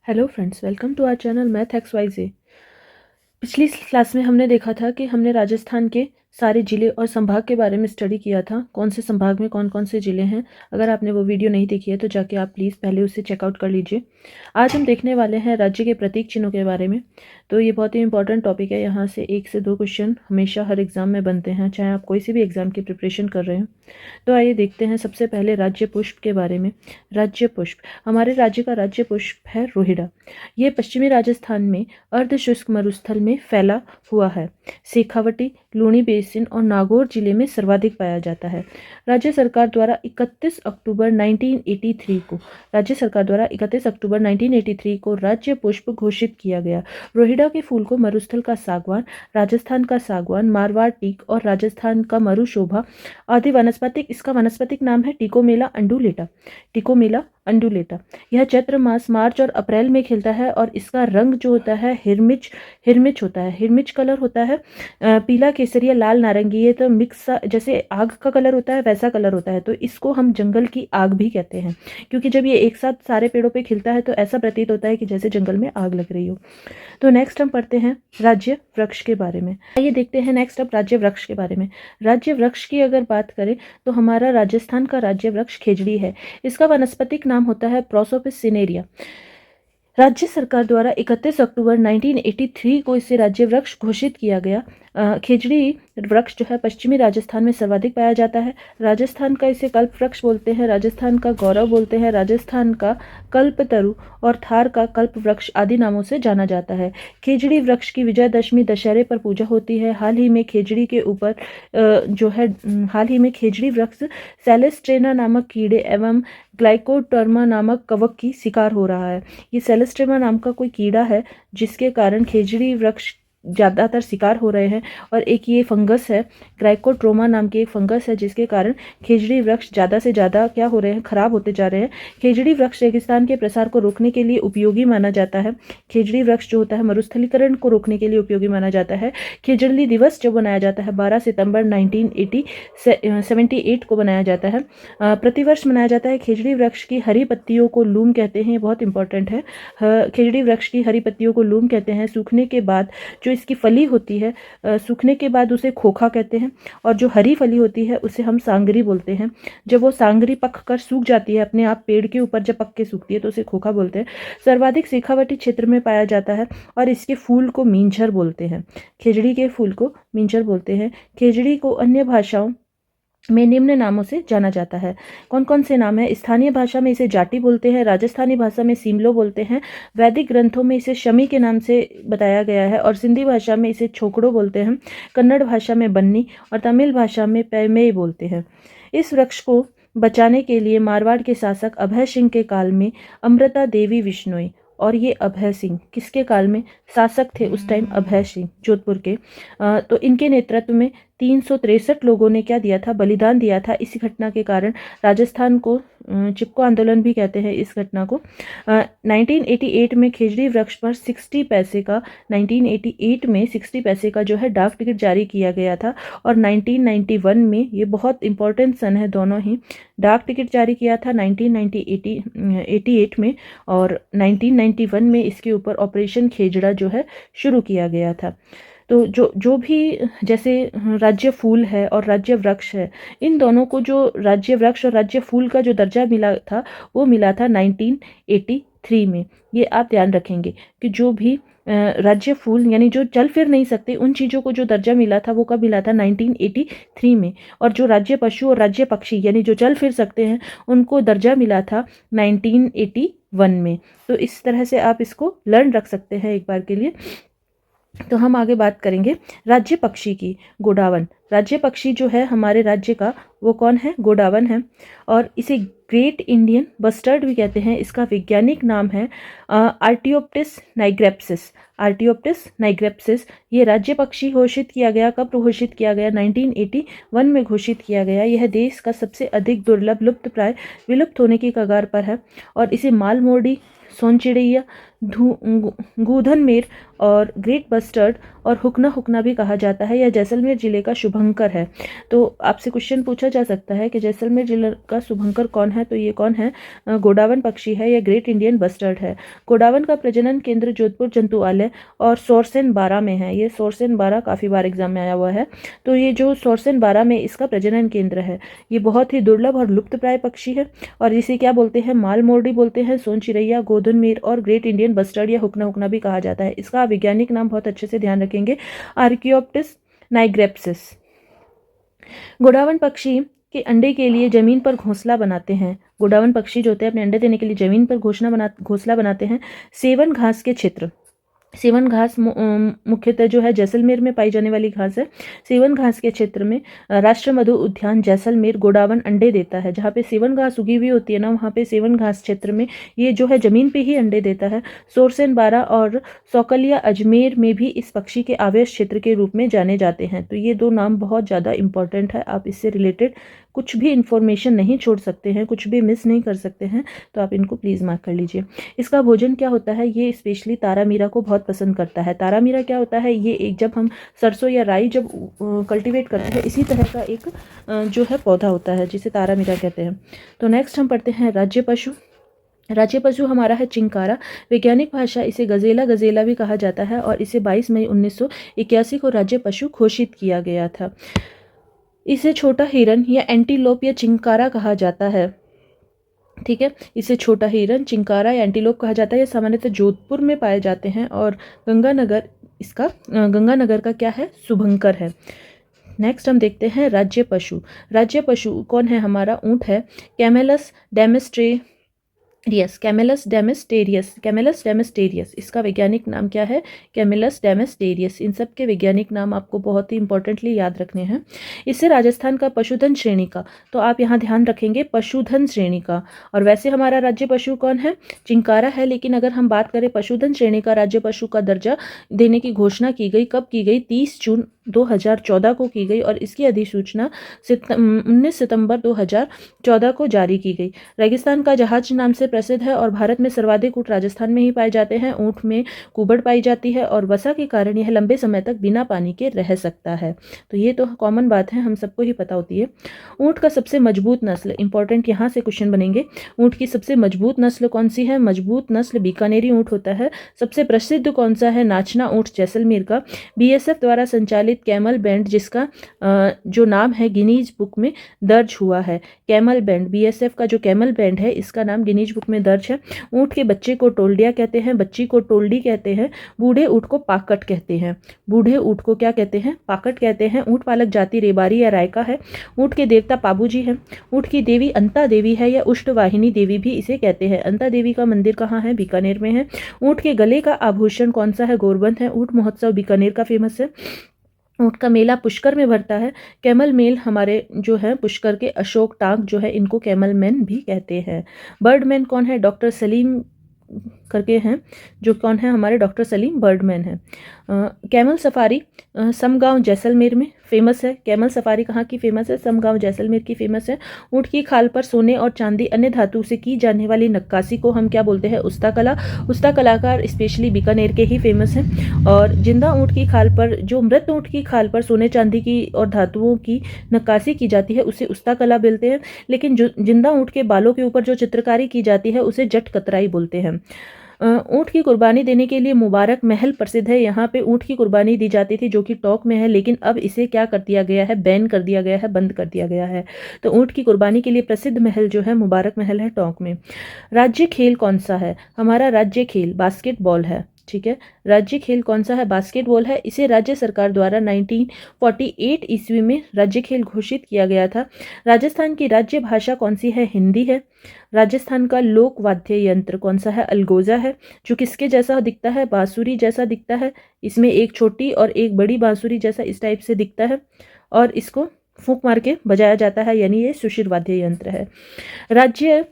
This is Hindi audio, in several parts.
Hello friends, welcome to our channel math X Y Z. पिछली क्लास में हमने देखा था कि हमने राजस्थान के सारे ज़िले और संभाग के बारे में स्टडी किया था, कौन से संभाग में कौन कौन से ज़िले हैं। अगर आपने वो वीडियो नहीं देखी है तो जाके आप प्लीज़ पहले उसे चेकआउट कर लीजिए। आज हम देखने वाले हैं राज्य के प्रतीक चिन्हों के बारे में। तो ये बहुत ही इंपॉर्टेंट टॉपिक है। यहाँ से 1 से 2 क्वेश्चन हमेशा हर एग्ज़ाम में बनते हैं, चाहे आप कोई सी भी एग्ज़ाम की प्रिपरेशन कर रहे हैं। तो आइए देखते हैं सबसे पहले राज्य पुष्प के बारे में। राज्य पुष्प, हमारे राज्य का राज्य पुष्प है रोहिड़ा। ये पश्चिमी राजस्थान में अर्धशुष्क मरुस्थल में फैला हुआ है। शेखावटी, लूणी बेसिन और नागौर जिले में सर्वाधिक पाया जाता है। राज्य सरकार द्वारा 31 अक्टूबर 1983 को राज्य पुष्प घोषित किया गया। रोहिड़ा के फूल को मरुस्थल का सागवान, राजस्थान का सागवान, मारवाड़ टीक और राजस्थान का मरुशोभा आदि वनस्पतिक, इसका वनस्पतिक नाम है टिकोमेला अंडुलेटा। टिकोमेला अंडुलेटा यह चैत्र मास मार्च और अप्रैल में खिलता है और इसका रंग जो होता है हिरमिच होता है। हिरमिच कलर होता है पीला, केसरिया, लाल, नारंगी। ये तो मिक्स, जैसे आग का कलर होता है वैसा कलर होता है। तो इसको हम जंगल की आग भी कहते हैं, क्योंकि जब ये एक साथ सारे पेड़ों पे खिलता है तो ऐसा प्रतीत होता है कि जैसे जंगल में आग लग रही हो। तो नेक्स्ट हम पढ़ते हैं राज्य वृक्ष के बारे में। आइए देखते हैं नेक्स्ट अब राज्य वृक्ष के बारे में। राज्य वृक्ष की अगर बात करें तो हमारा राजस्थान का राज्य वृक्ष खेजड़ी है। इसका वनस्पतिक नाम होता है प्रोसोपिस सिनेरिया। राज्य सरकार द्वारा 31 अक्टूबर 1983 को इसे राज्य वृक्ष घोषित किया गया। खेजड़ी वृक्ष जो है पश्चिमी राजस्थान में सर्वाधिक पाया जाता है। राजस्थान का इसे कल्प वृक्ष बोलते हैं, राजस्थान का गौरव बोलते हैं, राजस्थान का कल्पतरु और थार का कल्प वृक्ष आदि नामों से जाना जाता है। खेजड़ी वृक्ष की विजयदशमी दशहरे पर पूजा होती है। हाल ही में खेजड़ी वृक्ष सेलेस्ट्रेना नामक कीड़े एवं ग्लाइकोटर्मा नामक कवक की शिकार हो रहा है। ये सेलेस्ट्रेमा नाम का कोई कीड़ा है जिसके कारण खेजड़ी वृक्ष ज़्यादातर शिकार हो रहे हैं, और एक ये फंगस है, ग्लाइकोट्रोमा नाम की एक फंगस है जिसके कारण खेजड़ी वृक्ष ज़्यादा से ज़्यादा क्या हो रहे हैं, खराब होते जा रहे हैं। खेजड़ी वृक्ष रेगिस्तान के प्रसार को रोकने के लिए उपयोगी माना जाता है। खेजड़ी वृक्ष जो होता है मरुस्थलीकरण को रोकने के लिए उपयोगी माना जाता है। खेजड़ी दिवस जो बनाया जाता है 12 सितंबर 1978 को बनाया जाता है, प्रतिवर्ष मनाया जाता है। खेजड़ी वृक्ष की हरी पत्तियों को लूम कहते हैं, बहुत इंपॉर्टेंट है। खेजड़ी वृक्ष की हरी पत्तियों को लूम कहते हैं। सूखने के बाद जो इसकी फली होती है, सूखने के बाद उसे खोखा कहते हैं, और जो हरी फली होती है उसे हम सांगरी बोलते हैं। जब वो सांगरी पक कर सूख जाती है अपने आप पेड़ के ऊपर, जब पक के सूखती है तो उसे खोखा बोलते हैं। सर्वाधिक शेखावटी क्षेत्र में पाया जाता है और इसके फूल को मींझर बोलते हैं। खेजड़ी के फूल को मींझर बोलते हैं। खेजड़ी को अन्य भाषाओं में निम्न नामों से जाना जाता है। कौन कौन से नाम है? स्थानीय भाषा में इसे जाटी बोलते हैं, राजस्थानी भाषा में सीमलो बोलते हैं, वैदिक ग्रंथों में इसे शमी के नाम से बताया गया है, और सिंधी भाषा में इसे छोकड़ो बोलते हैं, कन्नड़ भाषा में बन्नी और तमिल भाषा में पैमेय बोलते हैं। इस वृक्ष को बचाने के लिए मारवाड़ के शासक अभय सिंह के काल में अमृता देवी विश्नोई, और ये अभय सिंह किसके काल में शासक थे उस टाइम? अभय सिंह, जोधपुर के। तो इनके नेतृत्व में 363 लोगों ने क्या दिया था? बलिदान दिया था। इसी घटना के कारण राजस्थान को चिपको आंदोलन भी कहते हैं इस घटना को। 1988 में खेजड़ी वृक्ष पर 60 पैसे का 1988 में 60 पैसे का जो है डाक टिकट जारी किया गया था, और 1991 में, ये बहुत इंपॉर्टेंट सन है दोनों ही, डाक टिकट जारी किया था 1988 में, और 1991 में इसके ऊपर ऑपरेशन खेजड़ा जो है शुरू किया गया था। तो जो भी जैसे राज्य फूल है और राज्य वृक्ष है, इन दोनों को जो राज्य वृक्ष और राज्य फूल का जो दर्जा मिला था वो मिला था 1983 में। ये आप ध्यान रखेंगे कि जो भी राज्य फूल यानी जो चल फिर नहीं सकते उन चीज़ों को जो दर्जा मिला था वो कब मिला था? 1983 में। और जो राज्य पशु और राज्य पक्षी यानी जो चल फिर सकते हैं उनको दर्जा मिला था 1981 में। तो इस तरह से आप इसको लर्न रख सकते हैं एक बार के लिए। तो हम आगे बात करेंगे राज्य पक्षी की। गोडावन, राज्य पक्षी जो है हमारे राज्य का वो कौन है? गोडावन है, और इसे ग्रेट इंडियन बस्टर्ड भी कहते हैं। इसका वैज्ञानिक नाम है आर्टियोप्टिस नाइग्रेप्सिस। आर्टियोप्टिस नाइग्रेप्सिस ये राज्य पक्षी घोषित किया गया। कब घोषित किया गया? 1981 में घोषित किया गया। यह देश का सबसे अधिक दुर्लभ, लुप्त प्राय, विलुप्त होने की कगार पर है, और इसे मालमोडी, सोनचिड़ैया, गूधनमेर और ग्रेट बस्टर्ड और हुकना हुकना भी कहा जाता है। यह जैसलमेर जिले का शुभंकर है। तो आपसे क्वेश्चन पूछा जा सकता है कि जैसलमेर जिले का शुभंकर कौन है, तो ये कौन है, गोडावन पक्षी है या ग्रेट इंडियन बस्टर्ड है। गोडावन का प्रजनन केंद्र जोधपुर जंतुआलय और सोरसेन बारा में है। ये सोरसेन बारा काफ़ी बार एग्जाम में आया हुआ है। तो ये जो सोरसेन बारा में इसका प्रजनन केंद्र है, ये बहुत ही दुर्लभ और लुप्तप्राय पक्षी है और इसे क्या बोलते हैं, माल मोरडी बोलते हैं, सोन चिरैया, गोधनमेर और ग्रेट इंडियन बस्टर्ड या हुकना हुकना भी कहा जाता है। इसका वैज्ञानिक नाम बहुत अच्छे से ध्यान रखेंगे, आर्कियोप्टिस नाइग्रेप्सिस। गोडावन पक्षी के अंडे के लिए जमीन पर घोंसला बनाते हैं। गोडावन पक्षी जो होते हैं अपने अंडे देने के लिए जमीन पर घोंसला बनाते हैं। सेवन घास के क्षेत्र, सेवन घास मुख्यतः जो है जैसलमेर में पाई जाने वाली घास है। सेवन घास के क्षेत्र में राष्ट्र मधु उद्यान जैसलमेर गोडावन अंडे देता है। जहाँ पे सेवन घास उगी हुई होती है ना, वहाँ पे सेवन घास क्षेत्र में ये जो है जमीन पे ही अंडे देता है। सोरसेन बारा और सौकलिया अजमेर में भी इस पक्षी के आवास क्षेत्र के रूप में जाने जाते हैं। तो ये दो नाम बहुत ज़्यादा इंपॉर्टेंट है, आप इससे रिलेटेड कुछ भी इंफॉर्मेशन नहीं छोड़ सकते हैं, कुछ भी मिस नहीं कर सकते हैं, तो आप इनको प्लीज़ मार्क कर लीजिए। इसका भोजन क्या होता है, ये स्पेशली तारामीरा को बहुत पसंद करता है। तारामीरा क्या होता है, ये एक जब हम सरसों या राई जब कल्टीवेट करते हैं, इसी तरह का एक जो है पौधा होता है जिसे तारामीरा कहते हैं। तो नेक्स्ट हम पढ़ते हैं राज्य पशु। राज्य पशु हमारा है चिंकारा। वैज्ञानिक भाषा इसे गजेला भी कहा जाता है और इसे 22 मई 1981 को राज्य पशु घोषित किया गया था। इसे छोटा हिरन या एंटीलोप या चिंकारा कहा जाता है। ठीक है, इसे छोटा हिरन, चिंकारा या एंटीलोप कहा जाता है। ये सामान्यतः जोधपुर में पाए जाते हैं और गंगानगर का क्या है, शुभंकर है। नेक्स्ट हम देखते हैं राज्य पशु। राज्य पशु कौन है हमारा, ऊंट है। कैमेलस डेमेस्टेरियस, इसका वैज्ञानिक नाम क्या है, कैमेलस डेमेस्टेरियस। इन सब के वैज्ञानिक नाम आपको बहुत ही इंपॉर्टेंटली याद रखने हैं। इससे राजस्थान का पशुधन श्रेणी का, तो आप यहाँ ध्यान रखेंगे पशुधन श्रेणी का। और वैसे हमारा राज्य पशु कौन है, चिंकारा है। लेकिन अगर हम बात करें पशुधन श्रेणी का राज्य पशु का दर्जा देने की घोषणा की गई, कब की गई, 30 जून 2014 को की गई और इसकी अधिसूचना 19 सितंबर 2014 को जारी की गई। रेगिस्तान का जहाज नाम से प्रसिद्ध है और भारत में सर्वाधिक ऊँट राजस्थान में ही पाए जाते हैं। ऊँट में कुबड़ पाई जाती है और वसा के कारण यह लंबे समय तक बिना पानी के रह सकता है। तो ये तो कॉमन बात है, हम सबको ही पता होती है। ऊँट का सबसे मजबूत नस्ल, इंपॉर्टेंट यहाँ से क्वेश्चन बनेंगे, ऊँट की सबसे मजबूत नस्ल कौन सी है, मजबूत नस्ल बीकानेरी ऊँट होता है। सबसे प्रसिद्ध कौन सा है, नाचना ऊँट जैसलमेर का। बीएसएफ द्वारा संचालित कैमल बैंड, जिसका जो नाम है गिनीज बुक में दर्ज हुआ है। कैमल बैंड, बीएसएफ का जो कैमल बैंड है, इसका नाम गिनीज बुक में दर्ज है। ऊँट के बच्चे को टोल्डिया कहते हैं, बच्ची को टोल्डी कहते हैं। बूढ़े ऊँट को पाकट कहते हैं। बूढ़े ऊँट को क्या कहते हैं, पाकट कहते हैं। ऊँट पालक जाति रेबारी या रायका है। ऊँट के देवता पाबूजी हैं। ऊँट की देवी अंता देवी है या उष्टवाहिनी देवी भी इसे कहते हैं। अंता देवी का मंदिर कहाँ है, बीकानेर में है। ऊँट के गले का आभूषण कौन सा है, गोरबंद है। ऊँट महोत्सव बीकानेर का फेमस है। ऊँट का मेला पुष्कर में भरता है। कैमल मेल हमारे जो है पुष्कर के अशोक टांग जो है, इनको कैमल मैन भी कहते हैं। बर्डमैन कौन है, डॉक्टर सलीम करके हैं, जो कौन है हमारे डॉक्टर सलीम बर्डमैन है। कैमल सफारी समगांव जैसलमेर में फेमस है। कैमल सफारी कहाँ की फेमस है, समगांव जैसलमेर की फेमस है। ऊँट की खाल पर सोने और चांदी अन्य धातु से की जाने वाली नक्काशी को हम क्या बोलते हैं, उस्ता कला। उस्ता कलाकार स्पेशली बीकानेर के ही फेमस हैं। और जिंदा ऊँट की खाल पर, जो मृत ऊँट की खाल पर सोने चांदी की और धातुओं की नक्काशी की जाती है, उसे उस्ता कला बोलते हैं। लेकिन जो जिंदा ऊँट के बालों के ऊपर जो चित्रकारी की जाती है, उसे जट कतराई बोलते हैं। ऊँट की कुर्बानी देने के लिए मुबारक महल प्रसिद्ध है। यहाँ पे ऊँट की कुर्बानी दी जाती थी, जो कि टोंक में है, लेकिन अब इसे क्या कर दिया गया है, बैन कर दिया गया है, बंद कर दिया गया है। तो ऊँट की कुर्बानी के लिए प्रसिद्ध महल जो है मुबारक महल है, टोंक में। राज्य खेल कौन सा है, हमारा राज्य खेल बास्केटबॉल है। ठीक है, राज्य खेल कौन सा है, बास्केटबॉल है। इसे राज्य सरकार द्वारा 1948 ईस्वी में राज्य खेल घोषित किया गया था। राजस्थान की राज्य भाषा कौन सी है, हिंदी है। राजस्थान का लोक वाद्य यंत्र कौन सा है, अलगोजा है, जो किसके जैसा दिखता है, बांसुरी जैसा दिखता है। इसमें एक छोटी और एक बड़ी बांसुरी जैसा इस टाइप से दिखता है और इसको फूंक मार के बजाया जाता है, यानी ये सुशिर वाद्य यंत्र है। राज्य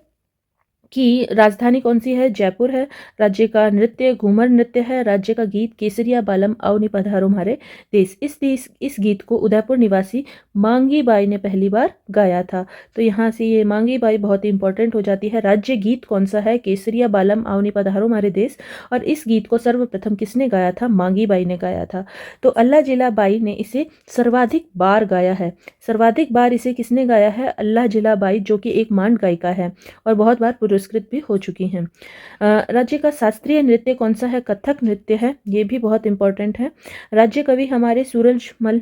की राजधानी कौन सी है? जयपुर है। राज्य का नृत्य घूमर नृत्य है। राज्य का गीत केसरिया बालम अवनि पधारो हमारे देश। इस गीत को उदयपुर निवासी मांगी बाई ने पहली बार गाया था। तो यहाँ से ये मांगी बाई बहुत ही इंपॉर्टेंट हो जाती है। राज्य गीत कौन सा है? केसरिया बालम अवनि पधारो हमारे देश। और इस गीत को सर्वप्रथम किसने गाया था? मांगी बाई ने गाया था। तो अल्लाह जिला बाई ने इसे सर्वाधिक बार गाया है। सर्वाधिक बार इसे किसने गाया है? अल्लाह जिला बाई, जो कि एक मांड गायिका है और बहुत बार पुरस्कृत भी हो चुकी हैं। राज्य का शास्त्रीय नृत्य कौन सा है? कथक नृत्य है। ये भी बहुत इंपॉर्टेंट है। राज्य कवि हमारे सूर्यमल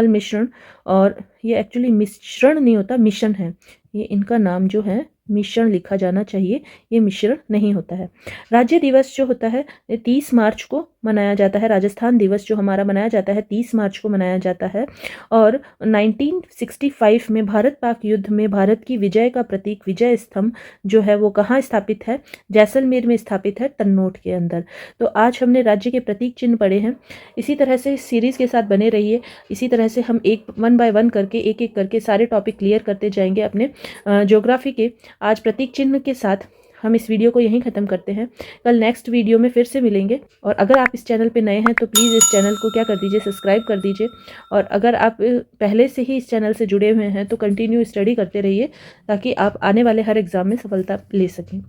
मिश्रण। और ये एक्चुअली मिश्रण नहीं होता, मिशन है। ये इनका नाम जो है मिश्रण लिखा जाना चाहिए, ये मिश्रण नहीं होता है। राज्य दिवस जो होता है 30 मार्च को मनाया जाता है। राजस्थान दिवस जो हमारा मनाया जाता है 30 मार्च को मनाया जाता है। और 1965 में भारत पाक युद्ध में भारत की विजय का प्रतीक विजय स्तंभ जो है वो कहाँ स्थापित है? जैसलमेर में स्थापित है, तन्नोट के अंदर। तो आज हमने राज्य के प्रतीक चिन्ह पढ़े हैं। इसी तरह से सीरीज़ के साथ बने रहिए। इसी तरह से हम एक 1 बाय 1 करके एक एक करके सारे टॉपिक क्लियर करते जाएंगे अपने ज्योग्राफी के। आज प्रतीक चिन्ह के साथ हम इस वीडियो को यहीं ख़त्म करते हैं। कल नेक्स्ट वीडियो में फिर से मिलेंगे। और अगर आप इस चैनल पे नए हैं तो प्लीज़ इस चैनल को क्या कर दीजिए, सब्सक्राइब कर दीजिए। और अगर आप पहले से ही इस चैनल से जुड़े हुए हैं तो कंटिन्यू स्टडी करते रहिए, ताकि आप आने वाले हर एग्ज़ाम में सफलता ले सकें।